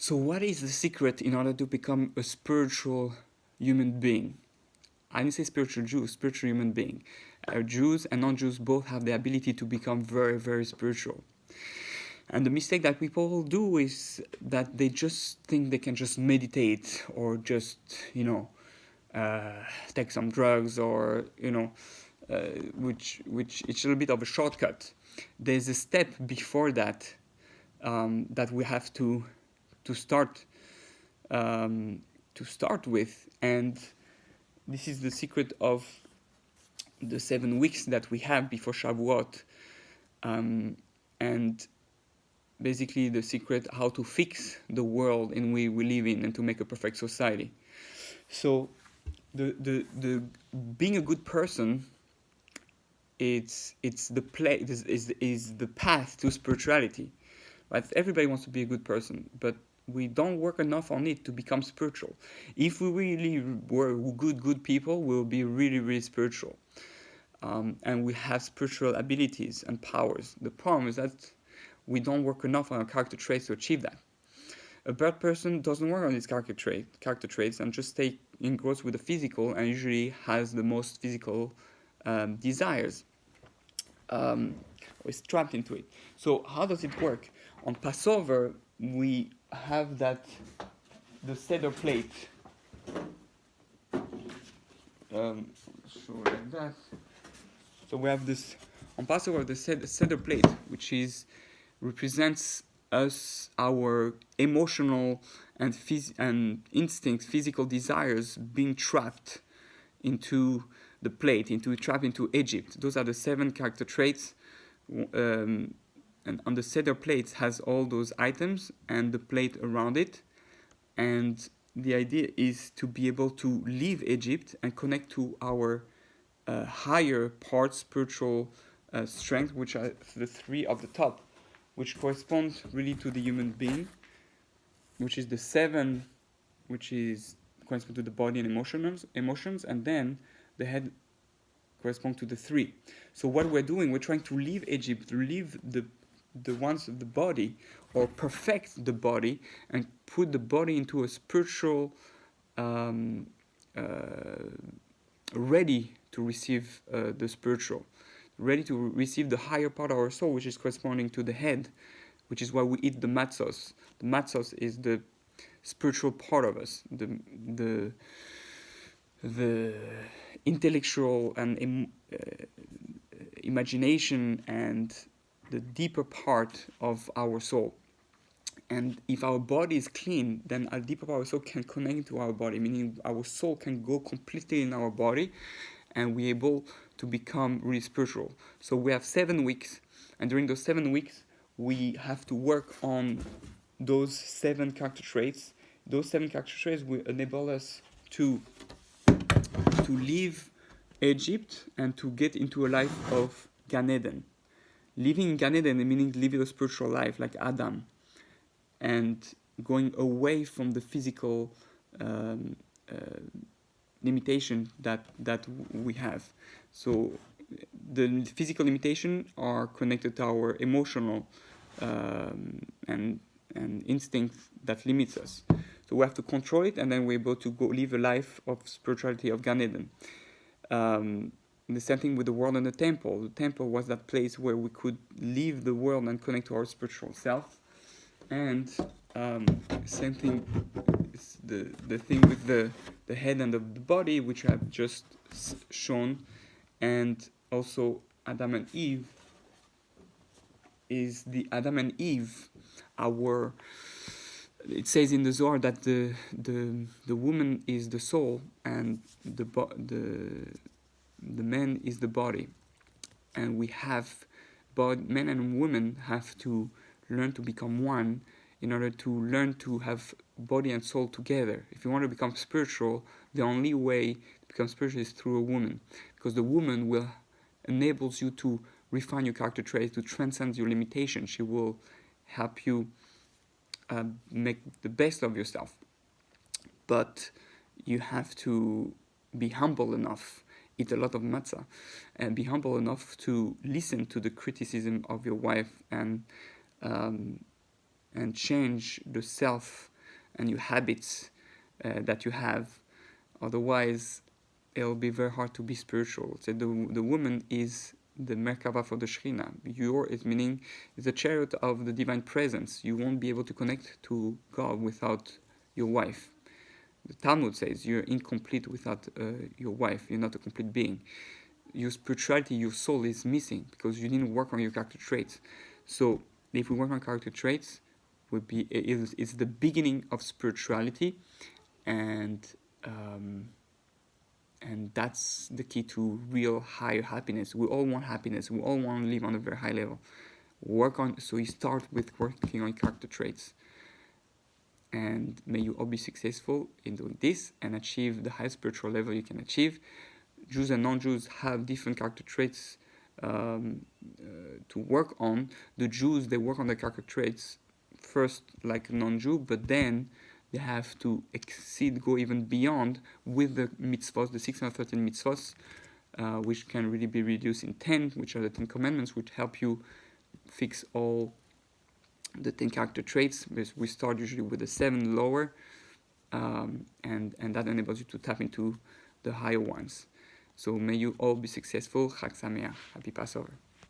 So what is the secret in order to become a spiritual human being? I didn't say spiritual Jew, spiritual human being. Jews and non-Jews both have the ability to become very, very spiritual. And the mistake that people do is that they just think they can just meditate or just, take some drugs or, which it's a little bit of a shortcut. There's a step before that that we have to start to start with, and this is the secret of the 7 weeks that we have before Shavuot, and basically the secret how to fix the world in which we live in and to make a perfect society. So the being a good person, it's the play is the path to spirituality. Right? Everybody wants to be a good person, but we don't work enough on it to become spiritual. If we really were good people, we'll be really, really spiritual. And we have spiritual abilities and powers. The problem is that we don't work enough on our character traits to achieve that. A bad person doesn't work on his character traits and just stay engrossed with the physical and usually has the most physical desires. Is trapped into it. So how does it work? On Passover, we have the Seder plate. So like that. So we have this on Passover the Seder plate, which represents us, our emotional and instinct, physical desires being trapped into the plate, trapped into Egypt. Those are the 7 character traits. And on the Seder plate has all those items and the plate around it. And the idea is to be able to leave Egypt and connect to our higher part, spiritual strength, which are the 3 of the top, which corresponds really to the human being, which is the 7, which is correspond to the body and emotions, and then the head correspond to the 3. So what we're doing, we're trying to leave Egypt, to leave the ones of the body, or perfect the body, and put the body into a spiritual, ready to receive the spiritual, ready to receive the higher part of our soul, which is corresponding to the head, which is why we eat the matzos. The matzos is the spiritual part of us, the intellectual and imagination and the deeper part of our soul. And if our body is clean, then a deeper part of our soul can connect to our body, meaning our soul can go completely in our body and we're able to become really spiritual. So we have 7 weeks, and during those 7 weeks we have to work on those 7 character traits. Those 7 character traits will enable us to leave Egypt and to get into a life of Gan Eden. Living in Gan Eden meaning living a spiritual life like Adam, and going away from the physical limitation that we have. So the physical limitations are connected to our emotional and instinct that limits us. So we have to control it, and then we're able to go live a life of spirituality of Gan Eden. The same thing with the world and the temple. The temple was that place where we could leave the world and connect to our spiritual self. And same thing is the thing with the head and the body, which I have just shown. And also Adam and Eve is the Adam and Eve, it says in the Zohar that the woman is the soul and the man is the body, and men and women have to learn to become one in order to learn to have body and soul together. If you want to become spiritual, the only way to become spiritual is through a woman, because the woman enables you to refine your character traits, to transcend your limitations. She will help you make the best of yourself. But you have to be humble enough, eat a lot of matzah, and be humble enough to listen to the criticism of your wife and change the self and your habits that you have. Otherwise, it'll be very hard to be spiritual. So the woman is the Merkava for the Shekhinah. Yor is meaning is the chariot of the divine presence. You won't be able to connect to God without your wife. The Talmud says you're incomplete without your wife. You're not a complete being. Your spirituality, your soul is missing because you didn't work on your character traits. So if we work on character traits, it's the beginning of spirituality, and that's the key to real higher happiness. We all want happiness. We all want to live on a very high level. So you start with working on character traits. And may you all be successful in doing this and achieve the highest spiritual level you can achieve. Jews and non-Jews have different character traits to work on. The Jews, they work on their character traits first like a non-Jew, but then they have to go even beyond with the mitzvot, the 613 mitzvot, which can really be reduced in 10, which are the 10 commandments, which help you fix all the 10 character traits. We start usually with the 7 lower, and that enables you to tap into the higher ones. So may you all be successful. Chag Sameach. Happy Passover.